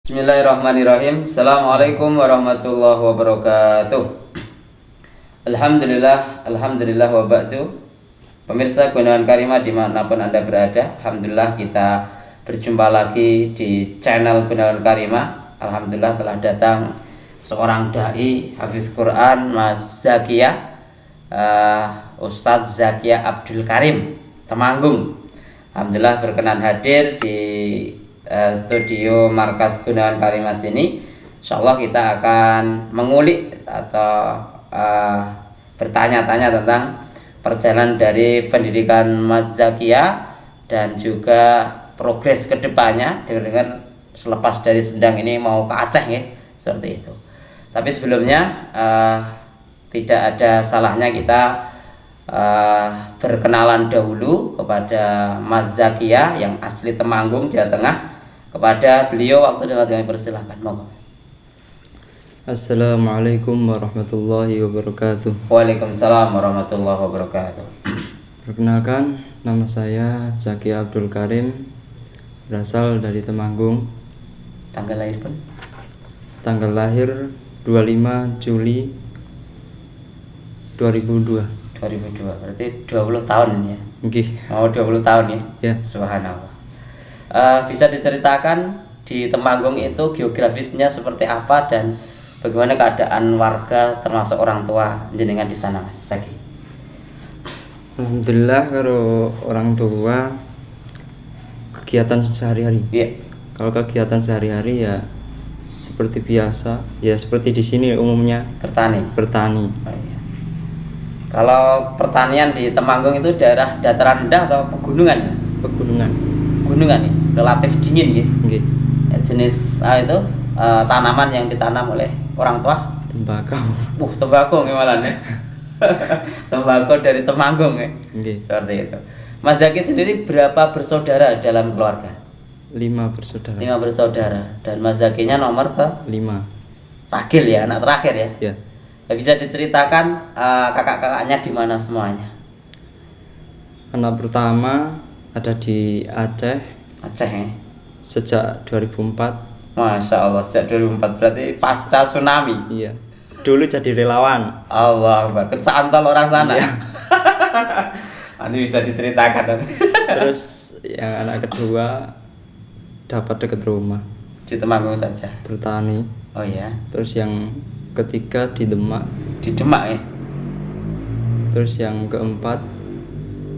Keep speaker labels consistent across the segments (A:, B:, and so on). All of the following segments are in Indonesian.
A: Bismillahirrahmanirrahim. Assalamualaikum warahmatullahi wabarakatuh. Alhamdulillah wa ba'du. Pemirsa Gunawan Karimah dimanapun Anda berada, alhamdulillah kita berjumpa lagi di channel Gunawan Karimah. Alhamdulillah telah datang seorang dai hafiz Quran, Mas Zakia, Ustadz Zakia Abdul Karim Temanggung. Alhamdulillah berkenan hadir di studio Markas Gunawan Karimah sini. Insyaallah kita akan mengulik atau bertanya-tanya tentang perjalanan dari pendidikan Mas Zakia dan juga progres kedepannya dengan selepas dari Sendang ini mau ke Aceh ya, seperti itu. Tapi sebelumnya tidak ada salahnya kita berkenalan dahulu kepada Mas Zakia yang asli Temanggung, Jawa Tengah. Kepada beliau waktu dan kami persilahkan. Monggo.
B: Assalamualaikum warahmatullahi wabarakatuh.
A: Waalaikumsalam warahmatullahi wabarakatuh.
B: Perkenalkan, nama saya Zakia Abdul Karim, berasal dari Temanggung.
A: Tanggal lahir pun?
B: Tanggal lahir 25 Juli 2002.
A: 2002, berarti 20 tahun ini ya?
B: Nggih.
A: Mau 20 tahun ya?
B: Ya.
A: Subhanallah. Bisa diceritakan di Temanggung itu geografisnya seperti apa dan bagaimana keadaan warga termasuk orang tua jenengan di sana, Mas Zaki?
B: Alhamdulillah kalau orang tua kegiatan sehari-hari.
A: Iya.
B: Kalau kegiatan sehari-hari ya seperti biasa, ya seperti di sini umumnya bertani.
A: Oh, iya. Kalau pertanian di Temanggung itu daerah dataran rendah atau pegunungan? Gunungan ya, relatif dingin ya.
B: Nggih.
A: Ya, jenis itu tanaman yang ditanam oleh orang tua?
B: Tembakau.
A: Tembakau gimana nih? Tembakau dari Temanggung ya.
B: Nggih.
A: Seperti itu. Mas Zaki sendiri berapa bersaudara dalam keluarga?
B: 5 bersaudara.
A: 5 bersaudara. Dan Mas Zakinya nomor ke
B: 5.
A: Ragil ya, anak terakhir ya.
B: Ya.
A: Bisa diceritakan kakak-kakaknya di mana semuanya?
B: Anak pertama ada di Aceh
A: ya.
B: sejak 2004.
A: Masya Allah, sejak 2004 berarti pasca tsunami.
B: Iya. Dulu jadi relawan.
A: Allah Akbar, kecantol orang sana.
B: Iya.
A: Ini bisa diceritakan.
B: Terus yang anak kedua dapat dekat rumah.
A: Di Temanggung saja.
B: Bertani.
A: Oh ya.
B: Terus yang ketiga di Demak.
A: Di Demak ya.
B: Terus yang keempat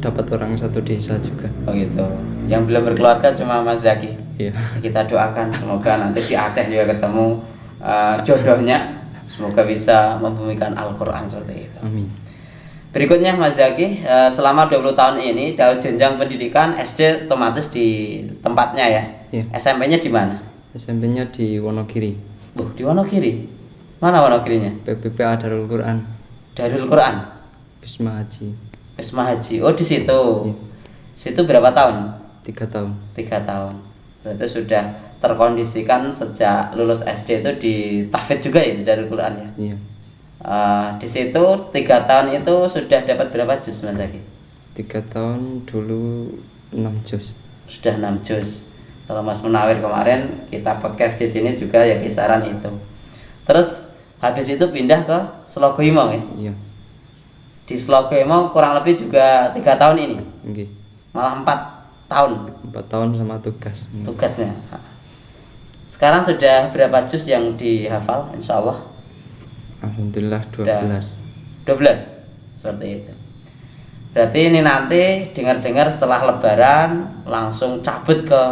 B: dapat orang satu desa juga.
A: Oh gitu. Yang belum berkeluarga cuma Mas Zaki.
B: Iya.
A: Kita doakan semoga nanti di Aceh juga ketemu jodohnya. Semoga bisa membumikan Al-Quran seperti itu.
B: Amin.
A: Berikutnya Mas Zaki, selama 20 tahun ini dalam jenjang pendidikan SD otomatis di tempatnya ya.
B: Iya.
A: SMP-nya di mana?
B: SMP-nya di Wonogiri.
A: Di Wonogiri. Mana Wonogirinya?
B: PPPA Darul Quran.
A: Darul Quran.
B: Wisma Haji.
A: Wisma Haji. Oh di situ.
B: Iya.
A: Situ berapa tahun?
B: 3 tahun.
A: 3 tahun. Berarti sudah terkondisikan sejak lulus SD itu di tahfidz juga ya di Darul Quran ya.
B: Iya.
A: Di situ 3 tahun itu sudah dapat berapa juz Mas Zaki?
B: 3 tahun dulu 6 juz.
A: Sudah 6 juz. Kalau Mas Munawir kemarin kita podcast di sini juga ya kisaran itu. Terus habis itu pindah ke Slogoimo ya.
B: Iya.
A: Di Slogoimo kurang lebih juga 3 tahun ini.
B: Nggih.
A: Malah 4 tahun
B: 4 tahun sama tugas.
A: tugasnya. Sekarang sudah berapa juz yang dihafal insya Allah?
B: Alhamdulillah 12.
A: 12 seperti itu. Berarti ini nanti dengar-dengar setelah lebaran langsung cabut ke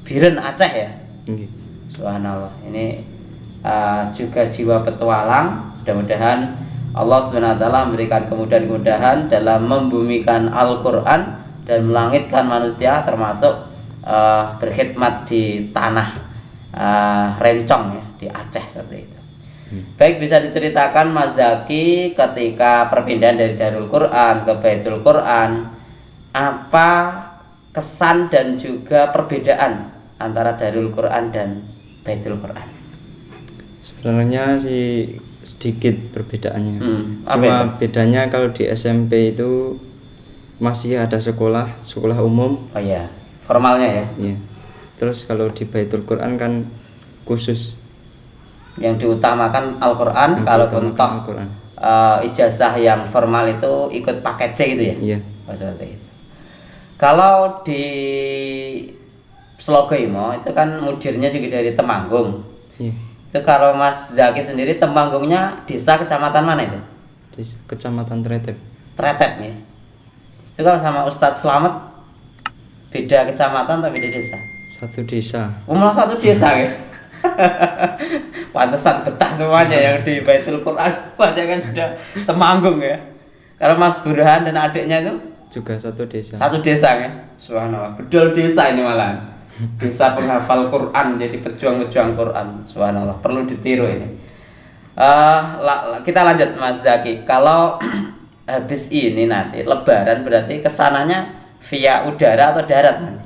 A: Biren Aceh ya.
B: Nggih.
A: Subhanallah. Ini juga jiwa petualang. Mudah-mudahan Allah SWT memberikan kemudahan-kemudahan dalam membumikan Al-Quran dan melangitkan manusia, termasuk berkhidmat di tanah Rencong ya, di Aceh seperti itu. Baik, bisa diceritakan Mas Zaki ketika perpindahan dari Darul Quran ke Baitul Quran, apa kesan dan juga perbedaan antara Darul Quran dan Baitul Quran?
B: Sebenarnya sih sedikit perbedaannya.
A: Cuma
B: bedanya kalau di SMP itu masih ada sekolah umum.
A: Oh iya, formalnya ya.
B: Iya. Terus kalau di Baitul Quran kan khusus.
A: Yang diutamakan Al-Qur'an, kalaupun toh ijazah yang formal itu ikut paket C gitu ya.
B: Iya.
A: Seperti itu. Kalau di Slogoimo itu kan mudirnya juga dari Temanggung.
B: Iya.
A: Itu kalau Mas Zaki sendiri Temanggungnya desa kecamatan mana itu?
B: Di Kecamatan Tretep.
A: Tretep ya. Itu kalau sama Ustadz Slamet beda kecamatan atau beda desa?
B: Satu desa.
A: Malah satu desa ya. Pantesan betah semuanya yang di Baitul Quran banyak kan sudah Temanggung ya. Kalau Mas Burhan dan adiknya itu
B: Juga satu desa.
A: satu desa ya. Subhanallah. Bedol desa ini malah. Desa penghafal Quran, jadi pejuang-pejuang Quran. Subhanallah, perlu ditiru ini. Kita lanjut Mas Zaki. Kalau habis ini nanti Lebaran berarti kesananya via udara atau darat nanti?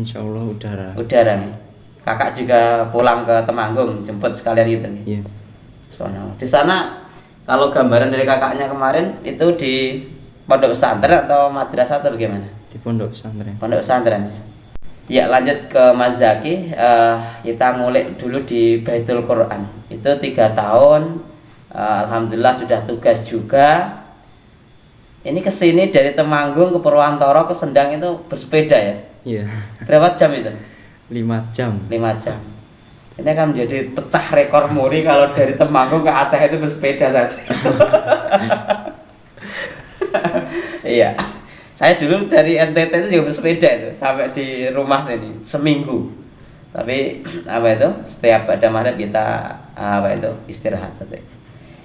B: Insya Allah udara.
A: Udara nih. Kakak juga pulang ke Temanggung jemput sekalian gitu nih.
B: Iya.
A: Subhanallah. Di sana kalau gambaran dari kakaknya kemarin itu di pondok pesantren atau madrasah atau bagaimana?
B: Di pondok pesantren.
A: Pondok pesantren. Ya lanjut ke Mas Zaki, kita ngulik dulu di Baitul Quran. Itu 3 tahun, alhamdulillah sudah tugas juga. Ini kesini dari Temanggung ke Purwantoro ke Sendang itu bersepeda ya?
B: Iya.
A: Berapa jam itu?
B: 5 jam.
A: 5 jam. Ini akan menjadi pecah rekor muri kalau dari Temanggung ke Aceh itu bersepeda saja. Iya. Saya dulu dari NTT itu juga bersepeda itu sampai di rumah sini seminggu. Tapi apa itu? Setiap pada maghrib kita istirahat saja.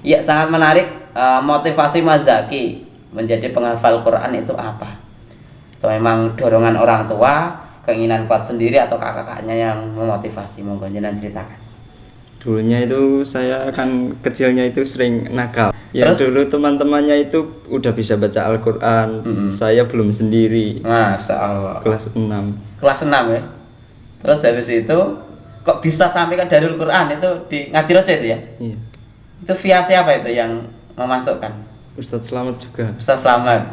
A: Iya, sangat menarik. Motivasi Mas Zaki menjadi penghafal Quran itu apa? Itu memang dorongan orang tua, keinginan kuat sendiri atau kakak-kakaknya yang memotivasi? Monggo jenengan ceritakan.
B: Dulunya itu saya kan kecilnya itu sering nakal. Ya
A: Terus?
B: dulu teman-temannya itu udah bisa baca Al-Quran. Saya belum sendiri.
A: Masya Allah.
B: Kelas 6.
A: Kelas 6 ya. Terus habis itu kok bisa sampai ke Darul Quran itu di Ngadirojo itu ya?
B: Iya.
A: Itu via siapa itu yang memasukkan?
B: Ustadz Slamet juga.
A: Ustaz Slamet.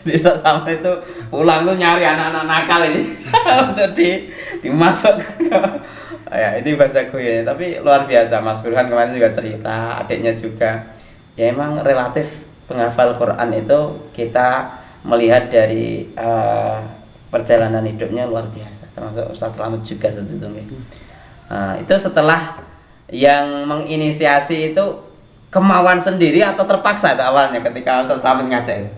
A: Jadi Ustaz Slamet itu pulang tuh nyari anak-anak nakal ini untuk dimasukkan ke ya ini bahasa gue ya. Tapi luar biasa Mas Burhan kemarin juga cerita, adiknya juga. Ya emang relatif penghafal Quran itu kita melihat dari perjalanan hidupnya luar biasa. Termasuk Ustaz Slamet juga seperti itu. Itu setelah yang menginisiasi itu kemauan sendiri atau terpaksa itu awalnya ketika Ustaz Slamet ngajak itu?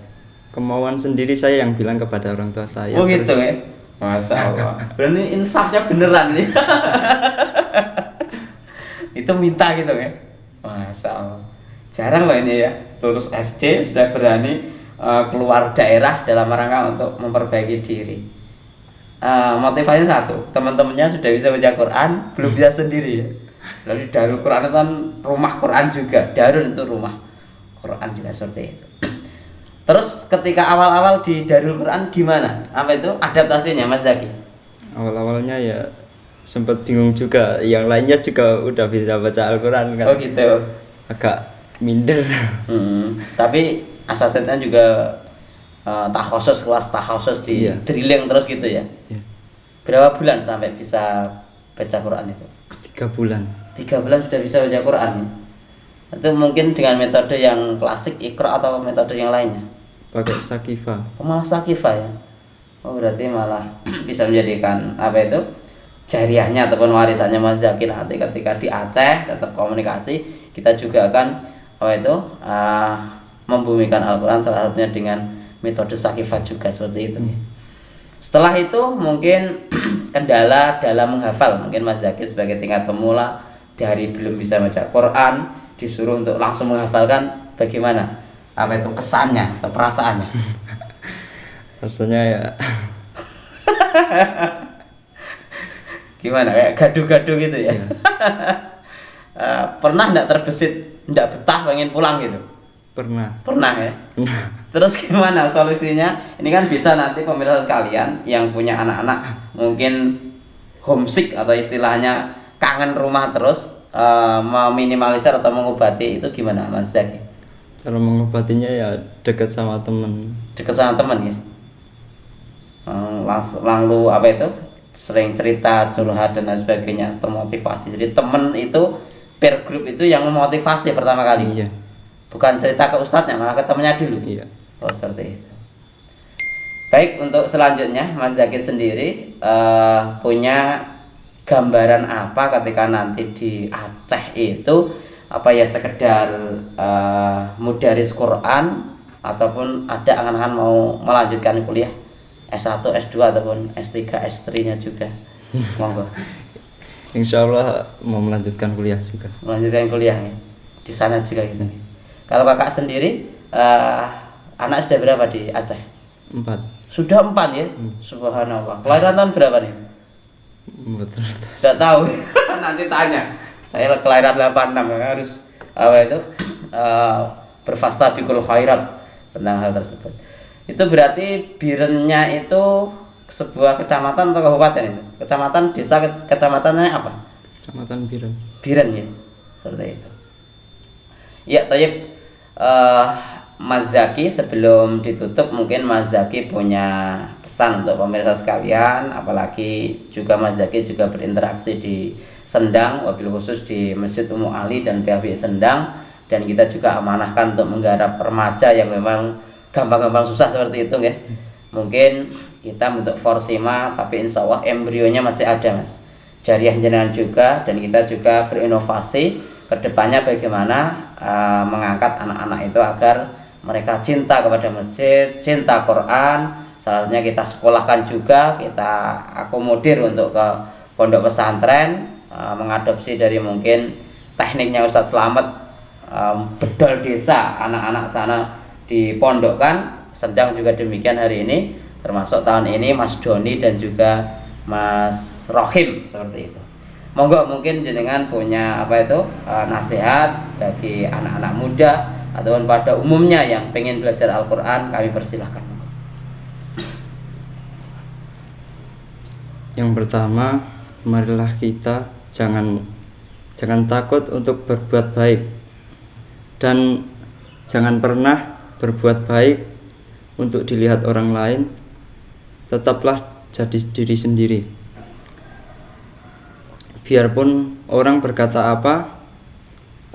B: Kemauan sendiri saya yang bilang kepada orang tua saya.
A: Oh gitu ya? Masya Allah. Berarti insafnya beneran nih. Itu minta gitu ya? Masya Allah. Jarang loh ini ya, lulus SD sudah berani keluar daerah dalam rangka untuk memperbaiki diri. Motivasinya satu, teman-temannya sudah bisa baca Quran, belum bisa sendiri ya. Lalu Darul Quran itu kan rumah Quran juga, Darul itu rumah Quran juga seperti itu. Terus ketika awal-awal di Darul Quran gimana? Apa itu adaptasinya Mas Zaki?
B: Awal-awalnya ya sempat bingung juga. Yang lainnya juga udah bisa baca Al-Quran kan.
A: Oh gitu.
B: Agak minder.
A: Tapi asasnya juga takhosus, kelas takhosus di drilling terus gitu ya?
B: Iya.
A: Berapa bulan sampai bisa baca Quran itu?
B: 3 bulan.
A: 3 bulan sudah bisa baca Quran ya? Itu mungkin dengan metode yang klasik Iqra atau metode yang lainnya?
B: Pakai Sakifa.
A: Oh, malah Sakifa ya? Oh berarti malah bisa menjadikan apa itu jariahnya ataupun warisannya Mas Zaki nanti ketika di Aceh tetap komunikasi, kita juga akan apa itu membumikan Al-Quran salah satunya dengan metode Sakifa juga seperti itu. Setelah itu mungkin kendala dalam menghafal, mungkin Mas Zaki sebagai tingkat pemula dari belum bisa baca Quran disuruh untuk langsung menghafalkan, bagaimana? Apa itu kesannya atau perasaannya?
B: Rasanya ya
A: gimana, kayak gaduh-gaduh gitu ya? Pernah enggak terbesit, enggak betah pengen pulang gitu? Pernah ya? Terus gimana solusinya? Ini kan bisa nanti pemirsa sekalian yang punya anak-anak mungkin homesick atau istilahnya kangen rumah terus, meminimalisir atau mengobati itu gimana Mas Zaki?
B: Cara mengobatinya ya dekat sama temen.
A: Dekat sama teman ya? Lalu apa itu? sering cerita, curhat dan lain sebagainya, termotivasi. Jadi temen itu, peer group itu yang memotivasi pertama kali.
B: Iya.
A: Bukan cerita ke ustadznya, malah ke temennya dulu.
B: Iya.
A: Oh seperti itu. Baik, untuk selanjutnya Mas Zaki sendiri punya gambaran apa ketika nanti di Aceh itu, apa ya, sekedar mudaris Quran ataupun ada angan-angan mau melanjutkan kuliah S1, S2 ataupun S3, S3-nya juga. Monggo.
B: Insya Allah mau melanjutkan kuliah juga.
A: Melanjutkan kuliah ya. Di sana juga gitu. Kalau kakak sendiri anak sudah berapa di Aceh?
B: 4.
A: Sudah 4 ya? Subhanallah. Kelahiran tahun berapa nih?
B: Betul.
A: Tidak tahu. Nanti tanya. Saya kelahiran 86 ya, harus apa itu? Berfastabiqul khairat tentang hal tersebut. Itu berarti Birennya itu sebuah kecamatan atau kabupaten itu? Kecamatan, desa, kecamatannya apa?
B: Kecamatan Biren.
A: Biren ya, seperti itu. Ya, Thayyib. Mas Zaki, sebelum ditutup mungkin Mas Zaki punya pesan untuk pemirsa sekalian, apalagi juga Mas Zaki juga berinteraksi di Sendang, wabil khusus di Masjid Ummu Ali dan PHB Sendang, dan kita juga amanahkan untuk menggarap remaja yang memang gampang-gampang susah seperti itu ya. Mungkin kita bentuk forsima, tapi insya Allah embrionya masih ada Mas. Jariah jenengan juga, dan kita juga berinovasi kedepannya bagaimana mengangkat anak-anak itu agar mereka cinta kepada masjid, cinta Quran. Salah satunya kita sekolahkan juga, kita akomodir untuk ke pondok pesantren, mengadopsi dari mungkin tekniknya Ustadz Slamet, bedol desa, anak-anak sana dipondokkan. Sedang juga demikian hari ini, termasuk tahun ini Mas Doni dan juga Mas Rohim, seperti itu. Monggo, mungkin jenengan punya apa itu nasihat bagi anak-anak muda ataupun pada umumnya yang pengen belajar Al-Quran, kami persilahkan.
B: Yang pertama, marilah kita jangan takut untuk berbuat baik, dan jangan pernah berbuat baik untuk dilihat orang lain. Tetaplah jadi diri sendiri. Biarpun orang berkata apa,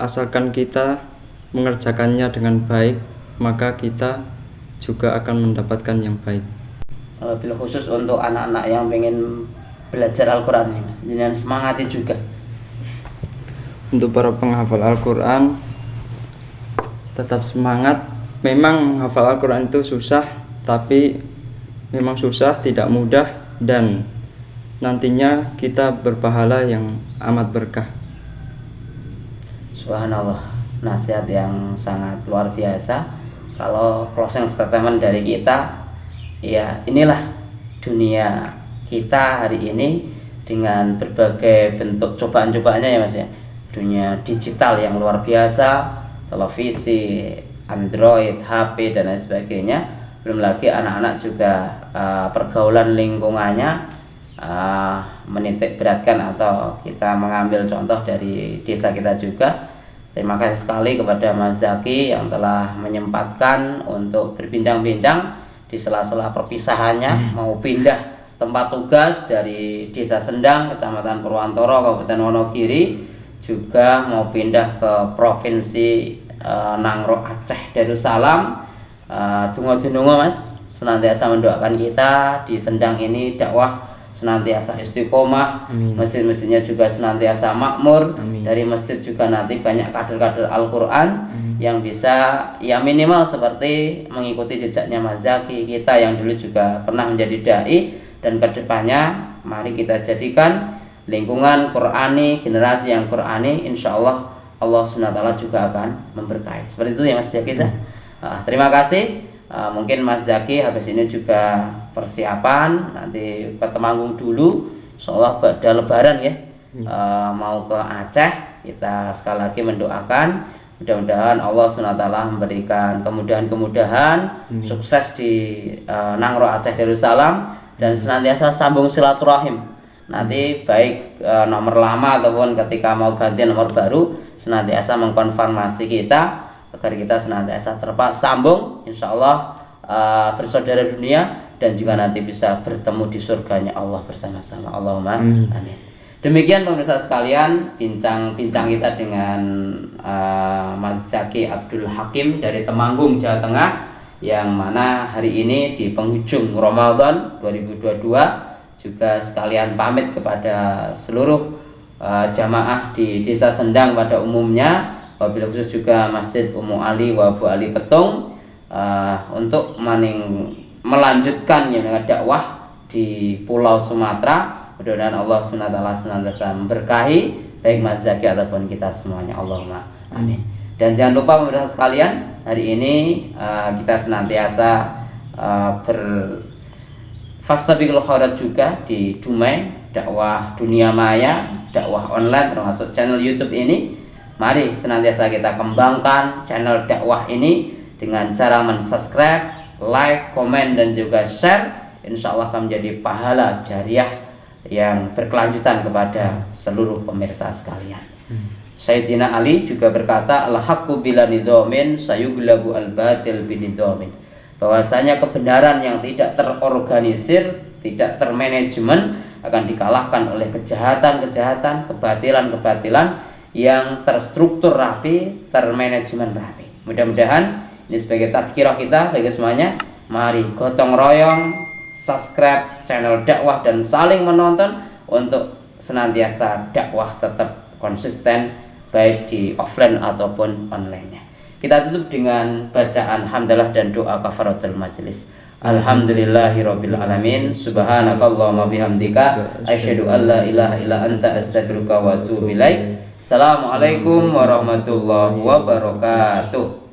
B: asalkan kita mengerjakannya dengan baik, maka kita juga akan mendapatkan yang baik.
A: Bila khusus untuk anak-anak yang pengen belajar Al-Quran ini Mas, jangan semangati juga.
B: Untuk para penghafal Al-Quran, tetap semangat. Memang menghafal Al-Quran itu susah, tapi memang susah, tidak mudah, dan nantinya kita berpahala yang amat berkah.
A: Subhanallah, nasihat yang sangat luar biasa. Kalau closing statement dari kita, ya inilah dunia kita hari ini dengan berbagai bentuk cobaan-cobaannya ya Mas ya. Dunia digital yang luar biasa, televisi, Android, HP dan lain sebagainya. Belum lagi anak-anak juga pergaulan lingkungannya menitik beratkan, atau kita mengambil contoh dari desa kita juga. Terima kasih sekali kepada Mas Zaki yang telah menyempatkan untuk berbincang-bincang di sela-sela perpisahannya, mau pindah tempat tugas dari Desa Sendang, Kecamatan Purwantoro, Kabupaten Wonogiri, juga mau pindah ke Provinsi Nangro Aceh Darussalam. Dungo-dungo Mas, senantiasa mendoakan kita di Sendang ini dakwah senantiasa istiqomah, masjid-masjidnya juga senantiasa makmur. Amin. Dari masjid juga nanti banyak kader-kader Al-Quran yang bisa ya minimal seperti mengikuti jejaknya Mas Zaki, kita yang dulu juga pernah menjadi dai. Dan kedepannya mari kita jadikan lingkungan Qurani, generasi yang Qurani, insya Allah Allah SWT juga akan memberkahi. Seperti itu ya Mas Zaki. Terima kasih. Mungkin Mas Zaki habis ini juga persiapan nanti ke Temanggung dulu, insya pada Lebaran ya. Mau ke Aceh. Kita sekali lagi mendoakan mudah-mudahan Allah SWT memberikan kemudahan-kemudahan, sukses di Nangro Aceh Darussalam, dan senantiasa sambung silaturahim. Nanti baik nomor lama ataupun ketika mau ganti nomor baru, senantiasa mengkonfirmasi kita agar kita senantiasa tersambung, insya Allah bersaudara dunia dan juga nanti bisa bertemu di surganya Allah bersama-sama. Allahumma amin. Demikian pemirsa sekalian, bincang-bincang kita dengan Mas Zaki Abdul Hakim dari Temanggung, Jawa Tengah, yang mana hari ini di penghujung Ramadan 2022 juga sekalian pamit kepada seluruh jamaah di Desa Sendang pada umumnya, wabil khusus juga Masjid Ummu Ali wa Bu Ali Petung, untuk melanjutkan dakwah di Pulau Sumatera. Mudah-mudahan Allah SWT senantiasa memberkahi baik Mas Zaki ataupun kita semuanya. Allahumma amin. Dan jangan lupa pemirsa sekalian, hari ini kita senantiasa fastabiqul khairat juga di Dumai, dakwah dunia maya, dakwah online termasuk channel YouTube ini. Mari senantiasa kita kembangkan channel dakwah ini dengan cara mensubscribe, like, komen, dan juga share. Insya Allah akan menjadi pahala jariah yang berkelanjutan kepada seluruh pemirsa sekalian. Sayyidina Ali juga berkata, al-haqqu bila nidhamin sayuglabu al-batil binidhamin. Bahwasanya kebenaran yang tidak terorganisir, tidak termanajemen akan dikalahkan oleh kejahatan-kejahatan, kebatilan-kebatilan yang terstruktur rapi, termanajemen rapi. Mudah-mudahan ini sebagai tadkirah kita bagi semuanya. Mari gotong royong subscribe channel dakwah dan saling menonton untuk senantiasa dakwah tetap konsisten baik di offline ataupun online-nya. Kita tutup dengan bacaan hamdalah dan doa kafaratul majelis. Alhamdulillahirabbil alamin, subhanakallahumma bihamdika asyhadu an la ilaha illa anta astaghfiruka wa atubu ilaik. Assalamualaikum warahmatullahi wabarakatuh.